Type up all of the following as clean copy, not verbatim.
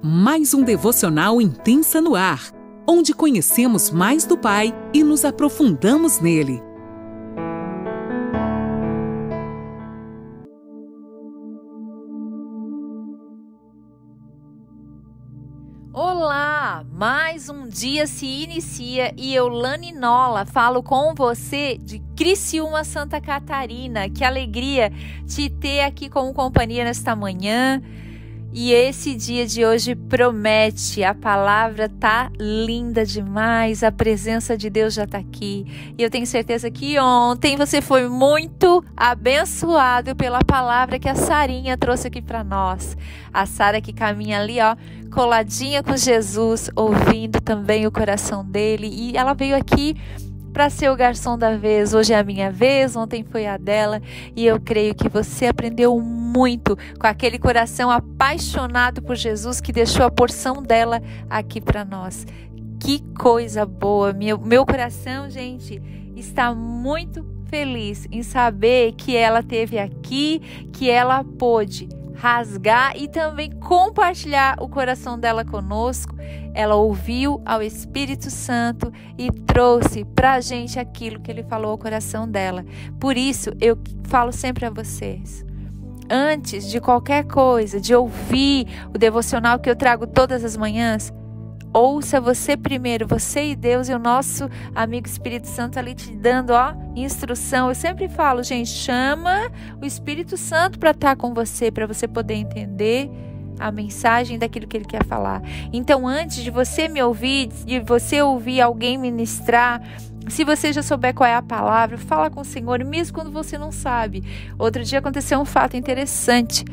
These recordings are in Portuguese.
mais um devocional Intensa no Ar, onde conhecemos mais do Pai e nos aprofundamos nele. Olá! Mais um dia se inicia e eu, Lani Nola, falo com você de Criciúma, Santa Catarina. Que alegria te ter aqui como companhia nesta manhã. E esse dia de hoje promete, a palavra tá linda demais, a presença de Deus já tá aqui. E eu tenho certeza que ontem você foi muito abençoado pela palavra que a Sarinha trouxe aqui para nós. A Sara que caminha ali, ó, coladinha com Jesus, ouvindo também o coração dele. E ela veio aqui para ser o garçom da vez. Hoje é a minha vez, ontem foi a dela, e eu creio que você aprendeu muito com aquele coração apaixonado por Jesus que deixou a porção dela aqui para nós. Que coisa boa! Meu coração, gente, está muito feliz em saber que ela esteve aqui, que ela pôde rasgar e também compartilhar o coração dela conosco. Ela ouviu ao Espírito Santo e trouxe pra gente aquilo que ele falou ao coração dela. Por isso, eu falo sempre a vocês, antes de qualquer coisa, de ouvir o devocional que eu trago todas as manhãs, ouça você primeiro, você e Deus, e o nosso amigo Espírito Santo ali te dando, ó, instrução. Eu sempre falo, gente, chama o Espírito Santo para estar com você, para você poder entender a mensagem daquilo que ele quer falar. Então, antes de você me ouvir, de você ouvir alguém ministrar, se você já souber qual é a palavra, fala com o Senhor, mesmo quando você não sabe. Outro dia aconteceu um fato interessante.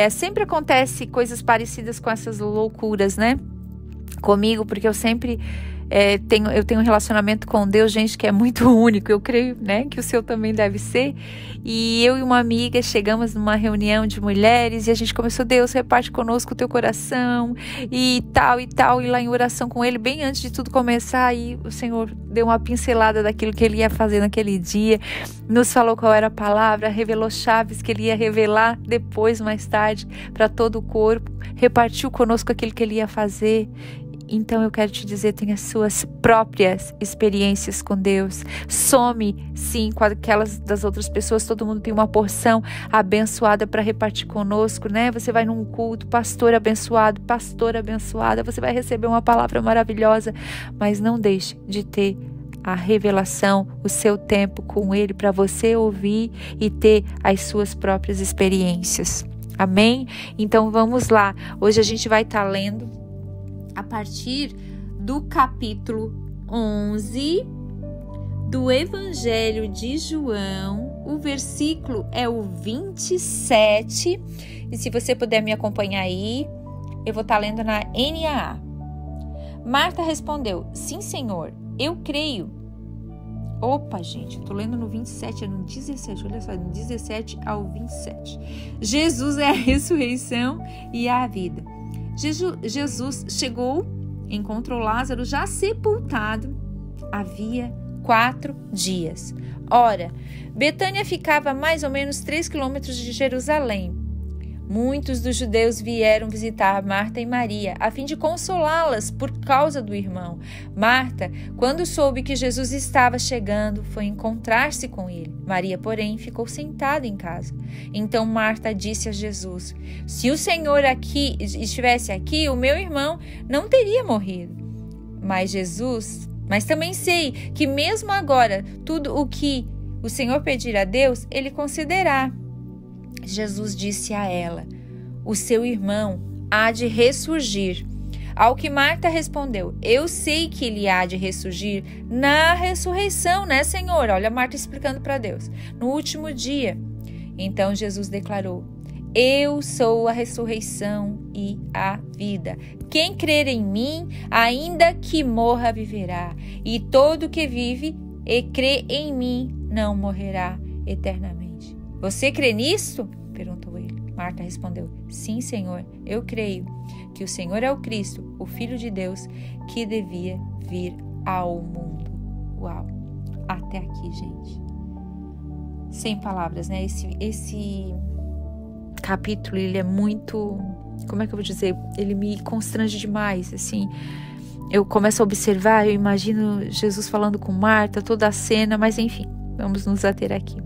Sempre acontece coisas parecidas com essas loucuras, né? Comigo, porque eu sempre tenho um relacionamento com Deus, gente, que é muito único. Eu creio, né, que o seu também deve ser. E eu e uma amiga chegamos numa reunião de mulheres e a gente começou: Deus, reparte conosco o teu coração e tal, e lá em oração com ele, bem antes de tudo começar, aí o Senhor deu uma pincelada daquilo que ele ia fazer naquele dia, nos falou qual era a palavra, revelou chaves que ele ia revelar depois, mais tarde, para todo o corpo, repartiu conosco aquilo que ele ia fazer. Então eu quero te dizer, tenha suas próprias experiências com Deus. Some, sim, com aquelas das outras pessoas. Todo mundo tem uma porção abençoada para repartir conosco, né? Você vai num culto, pastor abençoado, pastora abençoada, você vai receber uma palavra maravilhosa, mas não deixe de ter a revelação, o seu tempo com Ele, para você ouvir e ter as suas próprias experiências. Amém? Então vamos lá. Hoje a gente vai estar lendo a partir do capítulo 11 do Evangelho de João. O versículo é o 27. E se você puder me acompanhar aí, eu vou estar lendo na NAA. Marta respondeu: sim, Senhor, eu creio. Opa, gente, eu tô lendo no 27, é no 17, olha só, no 17 ao 27. Jesus é a ressurreição e a vida. Jesus chegou, encontrou Lázaro já sepultado havia 4 dias. Ora, Betânia ficava a mais ou menos 3 quilômetros de Jerusalém. Muitos dos judeus vieram visitar Marta e Maria, a fim de consolá-las por causa do irmão. Marta, quando soube que Jesus estava chegando, foi encontrar-se com ele. Maria, porém, ficou sentada em casa. Então Marta disse a Jesus: se o Senhor estivesse aqui, o meu irmão não teria morrido. Mas também sei que mesmo agora, tudo o que o Senhor pedir a Deus, ele concederá. Jesus disse a ela: o seu irmão há de ressurgir. Ao que Marta respondeu: eu sei que ele há de ressurgir na ressurreição, né, Senhor? Olha, Marta explicando para Deus. No último dia. Então Jesus declarou: eu sou a ressurreição e a vida. Quem crer em mim, ainda que morra, viverá. E todo que vive e crê em mim não morrerá eternamente. Você crê nisto? Perguntou ele. Marta respondeu: sim, Senhor, eu creio que o Senhor é o Cristo, o Filho de Deus, que devia vir ao mundo. Uau! Até aqui, gente. Sem palavras, né? Esse capítulo, ele é muito como é que eu vou dizer? Ele me constrange demais, assim. Eu começo a observar, eu imagino Jesus falando com Marta, toda a cena, mas enfim, vamos nos ater aqui.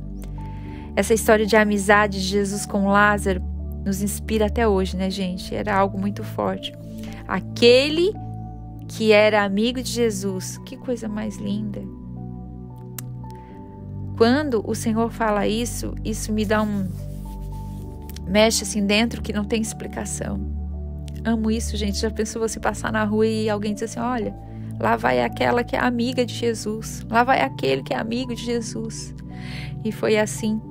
Essa história de amizade de Jesus com Lázaro nos inspira até hoje, né, gente? Era algo muito forte. Aquele que era amigo de Jesus, que coisa mais linda. Quando o Senhor fala isso me dá mexe assim dentro que não tem explicação. Amo isso, gente. Já pensou você passar na rua e alguém diz assim, olha, lá vai aquela que é amiga de Jesus, lá vai aquele que é amigo de Jesus. E foi assim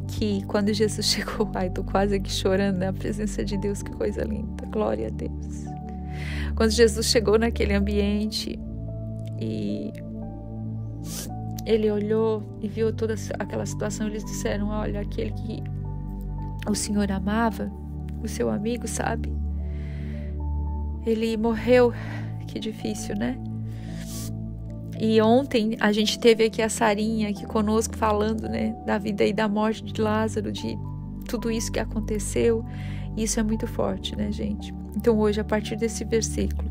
que quando Jesus chegou, ai, tô quase aqui chorando na presença de Deus, que coisa linda, glória a Deus. Quando Jesus chegou naquele ambiente e ele olhou e viu toda aquela situação, eles disseram, olha, aquele que o Senhor amava, o seu amigo, sabe? Ele morreu, que difícil, né? E ontem a gente teve aqui a Sarinha aqui conosco falando, né, da vida e da morte de Lázaro, de tudo isso que aconteceu. E isso é muito forte, né, gente? Então hoje, a partir desse versículo,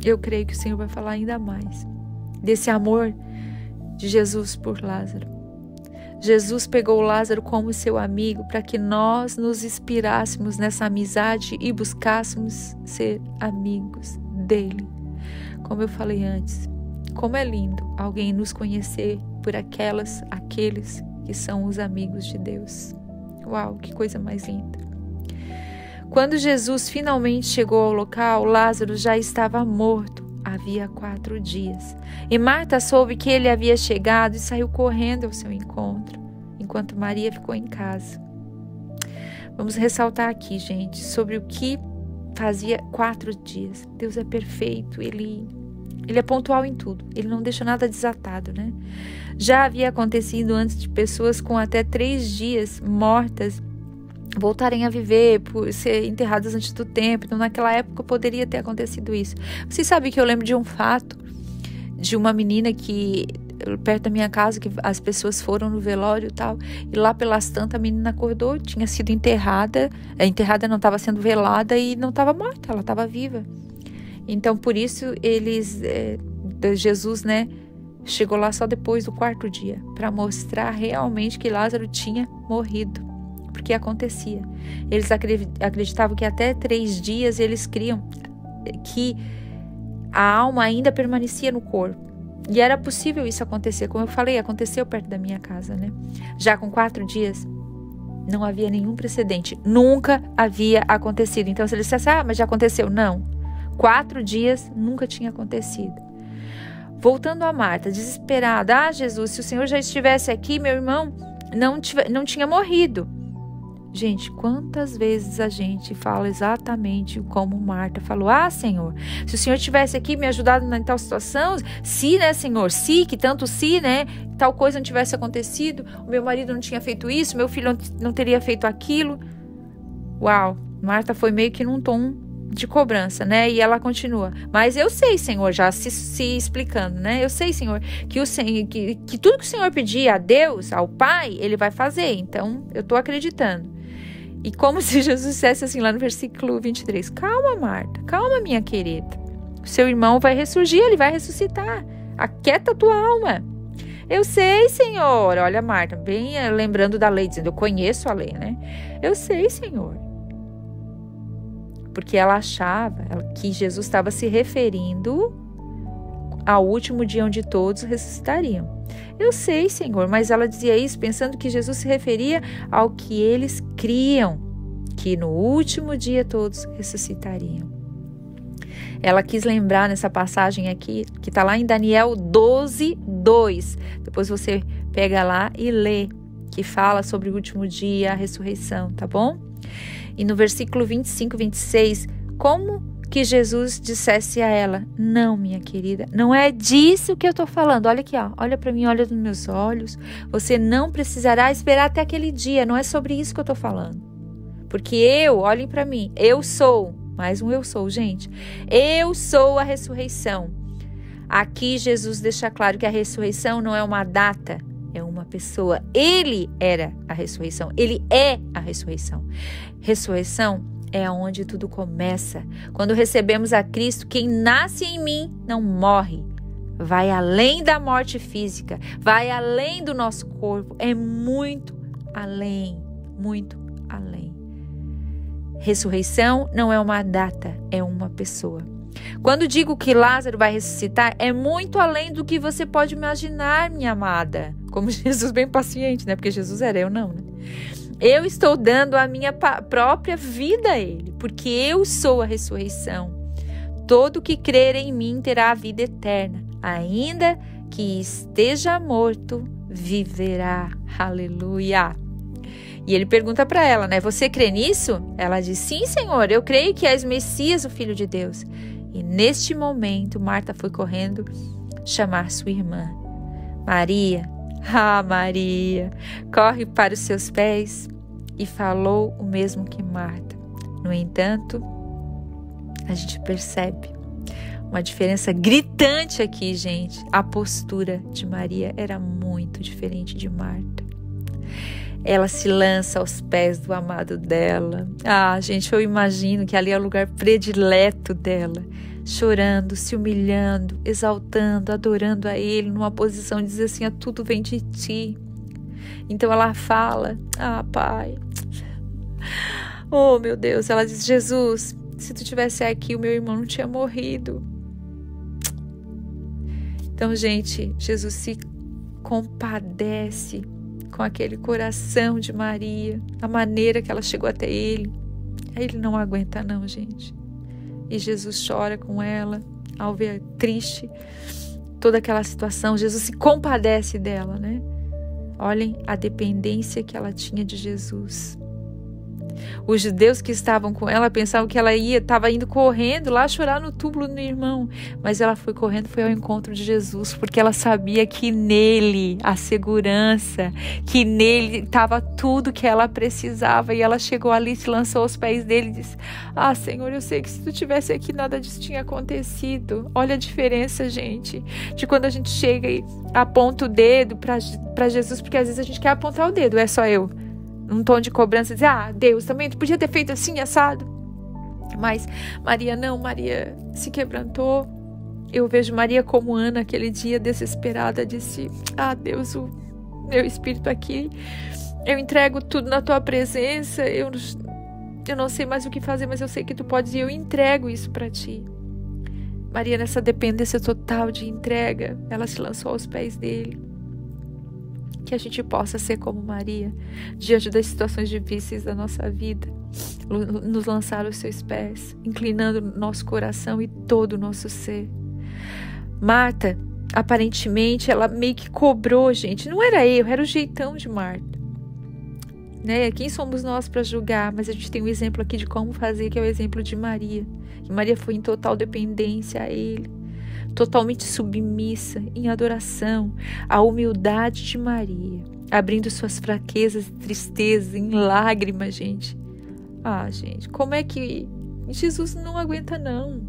eu creio que o Senhor vai falar ainda mais desse amor de Jesus por Lázaro. Jesus pegou Lázaro como seu amigo para que nós nos inspirássemos nessa amizade e buscássemos ser amigos dele. Como eu falei antes, como é lindo alguém nos conhecer por aqueles que são os amigos de Deus. Uau, que coisa mais linda. Quando Jesus finalmente chegou ao local, Lázaro já estava morto. Havia 4 dias. E Marta soube que ele havia chegado e saiu correndo ao seu encontro, enquanto Maria ficou em casa. Vamos ressaltar aqui, gente, sobre o que fazia 4 dias. Deus é perfeito, Ele é pontual em tudo. Ele não deixa nada desatado, né? Já havia acontecido antes de pessoas com até 3 dias mortas voltarem a viver, por ser enterradas antes do tempo. Então, naquela época, poderia ter acontecido isso. Vocês sabem que eu lembro de um fato de uma menina que, perto da minha casa, que as pessoas foram no velório e tal, e lá pelas tantas a menina acordou, tinha sido enterrada não, estava sendo velada e não estava morta, ela estava viva. Então, por isso, Jesus, né, chegou lá só depois do 4º dia, para mostrar realmente que Lázaro tinha morrido, porque acontecia. Eles acreditavam que até 3 dias eles criam que a alma ainda permanecia no corpo. E era possível isso acontecer, como eu falei, aconteceu perto da minha casa, né? Já com 4 dias, não havia nenhum precedente, nunca havia acontecido. Então, se eles dissessem, mas já aconteceu, não. 4 dias nunca tinha acontecido. Voltando a Marta, desesperada, Jesus, se o Senhor já estivesse aqui, meu irmão não tinha morrido. Gente, quantas vezes a gente fala exatamente como Marta falou, Senhor, se o Senhor estivesse aqui me ajudado em tal situação, se, né, Senhor, se, que tanto se, né, tal coisa não tivesse acontecido, o meu marido não tinha feito isso, meu filho não teria feito aquilo. Uau, Marta foi meio que num tom de cobrança, né? E ela continua, mas eu sei, Senhor, já se explicando, né? Eu sei, Senhor, que tudo que o Senhor pedir a Deus, ao Pai, Ele vai fazer. Então, eu tô acreditando. E como se Jesus dissesse assim lá no versículo 23, calma, Marta, calma, minha querida. O seu irmão vai ressurgir, ele vai ressuscitar. Aquieta a tua alma. Eu sei, Senhor. Olha, Marta, bem lembrando da lei, dizendo, eu conheço a lei, né? Eu sei, Senhor. Porque ela achava que Jesus estava se referindo ao último dia onde todos ressuscitariam. Eu sei, Senhor, mas ela dizia isso pensando que Jesus se referia ao que eles criam, que no último dia todos ressuscitariam. Ela quis lembrar nessa passagem aqui, que está lá em Daniel 12:2. Depois você pega lá e lê, que fala sobre o último dia, a ressurreição, tá bom? E no versículo 25, 26, como que Jesus dissesse a ela, não, minha querida, não é disso que eu estou falando. Olha aqui, ó, olha para mim, olha nos meus olhos. Você não precisará esperar até aquele dia, não é sobre isso que eu estou falando. Porque olhem para mim, eu sou, mais um eu sou, gente. Eu sou a ressurreição. Aqui Jesus deixa claro que a ressurreição não é uma data, é uma pessoa. Ele era a ressurreição. Ele é a ressurreição. Ressurreição é onde tudo começa. Quando recebemos a Cristo, quem nasce em mim não morre. Vai além da morte física, vai além do nosso corpo, é muito além, muito além. Ressurreição não é uma data, é uma pessoa. Quando digo que Lázaro vai ressuscitar, é muito além do que você pode imaginar, minha amada. Como Jesus bem paciente, né? Porque Jesus era, eu não, né? Eu estou dando a minha própria vida a ele, porque eu sou a ressurreição. Todo que crer em mim terá a vida eterna. Ainda que esteja morto, viverá. Aleluia. E ele pergunta para ela, né? Você crê nisso? Ela diz, sim, Senhor, eu creio que és Messias, o Filho de Deus. E neste momento, Marta foi correndo chamar sua irmã. Maria, Maria, corre para os seus pés e falou o mesmo que Marta. No entanto, a gente percebe uma diferença gritante aqui, gente. A postura de Maria era muito diferente de Marta. Ela se lança aos pés do amado dela. Gente, eu imagino que ali é o lugar predileto dela. Chorando, se humilhando, exaltando, adorando a Ele, numa posição de dizer assim, tudo vem de Ti. Então ela fala, Pai, oh meu Deus, ela diz, Jesus, se Tu tivesse aqui, o meu irmão não tinha morrido. Então, gente, Jesus se compadece com aquele coração de Maria, a maneira que ela chegou até Ele. Aí Ele não aguenta não, gente. E Jesus chora com ela, ao ver triste toda aquela situação. Jesus se compadece dela, né? Olhem a dependência que ela tinha de Jesus. Os judeus que estavam com ela pensavam que ela estava indo correndo lá chorar no túmulo do irmão. Mas ela foi correndo, foi ao encontro de Jesus, porque ela sabia que nele a segurança, que nele estava tudo que ela precisava. E ela chegou ali, se lançou aos pés dele e disse, Senhor, eu sei que se Tu estivesse aqui nada disso tinha acontecido. Olha a diferença, gente, de quando a gente chega e aponta o dedo para Jesus, porque às vezes a gente quer apontar o dedo, é só eu. Num tom de cobrança, dizer, Deus, também Tu podia ter feito assim, assado. Mas Maria não, Maria se quebrantou. Eu vejo Maria como Ana, aquele dia desesperada, disse, Deus, o meu espírito aqui, eu entrego tudo na Tua presença, eu não sei mais o que fazer, mas eu sei que Tu podes e eu entrego isso para Ti. Maria, nessa dependência total de entrega, ela se lançou aos pés dele. Que a gente possa ser como Maria, diante das situações difíceis da nossa vida, nos lançar aos seus pés, inclinando nosso coração e todo o nosso ser. Marta, aparentemente, ela meio que cobrou, gente. Não era erro, era o jeitão de Marta. Né? Quem somos nós para julgar? Mas a gente tem um exemplo aqui de como fazer, que é o exemplo de Maria. E Maria foi em total dependência a Ele. Totalmente submissa, em adoração, a humildade de Maria, abrindo suas fraquezas e tristezas em lágrimas, gente. Gente, como é que Jesus não aguenta não?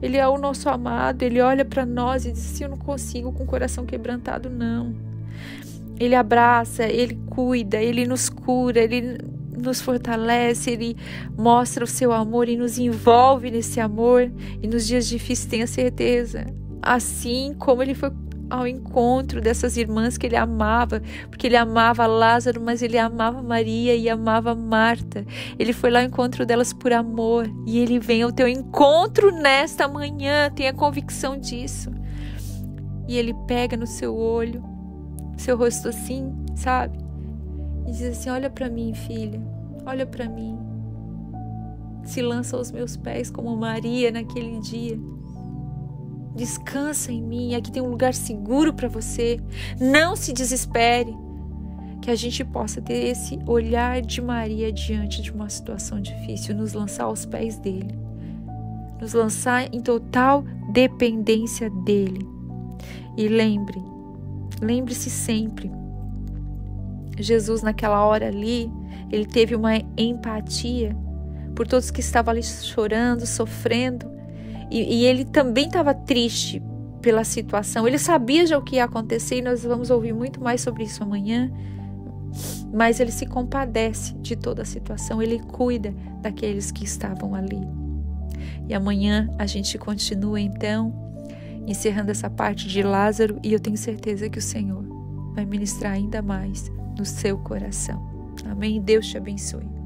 Ele é o nosso amado, Ele olha para nós e diz assim, eu não consigo com o coração quebrantado não. Ele abraça, Ele cuida, Ele nos cura, Ele nos fortalece, Ele mostra o seu amor e nos envolve nesse amor, e nos dias difíceis tenha certeza, assim como Ele foi ao encontro dessas irmãs que Ele amava, porque Ele amava Lázaro, mas Ele amava Maria e amava Marta. Ele foi lá ao encontro delas por amor, e Ele vem ao teu encontro nesta manhã, tenha convicção disso. E Ele pega no seu olho, seu rosto assim, sabe? E diz assim, olha para mim, filha, olha para mim. Se lança aos meus pés como Maria naquele dia. Descansa em mim, aqui tem um lugar seguro para você. Não se desespere. Que a gente possa ter esse olhar de Maria diante de uma situação difícil, nos lançar aos pés dele. Nos lançar em total dependência dele. E lembre-se sempre, Jesus naquela hora ali, Ele teve uma empatia por todos que estavam ali chorando, sofrendo, e Ele também estava triste pela situação. Ele sabia já o que ia acontecer, e nós vamos ouvir muito mais sobre isso amanhã, mas Ele se compadece de toda a situação, Ele cuida daqueles que estavam ali. E amanhã a gente continua então, encerrando essa parte de Lázaro, e eu tenho certeza que o Senhor vai ministrar ainda mais no seu coração. Amém? Deus te abençoe.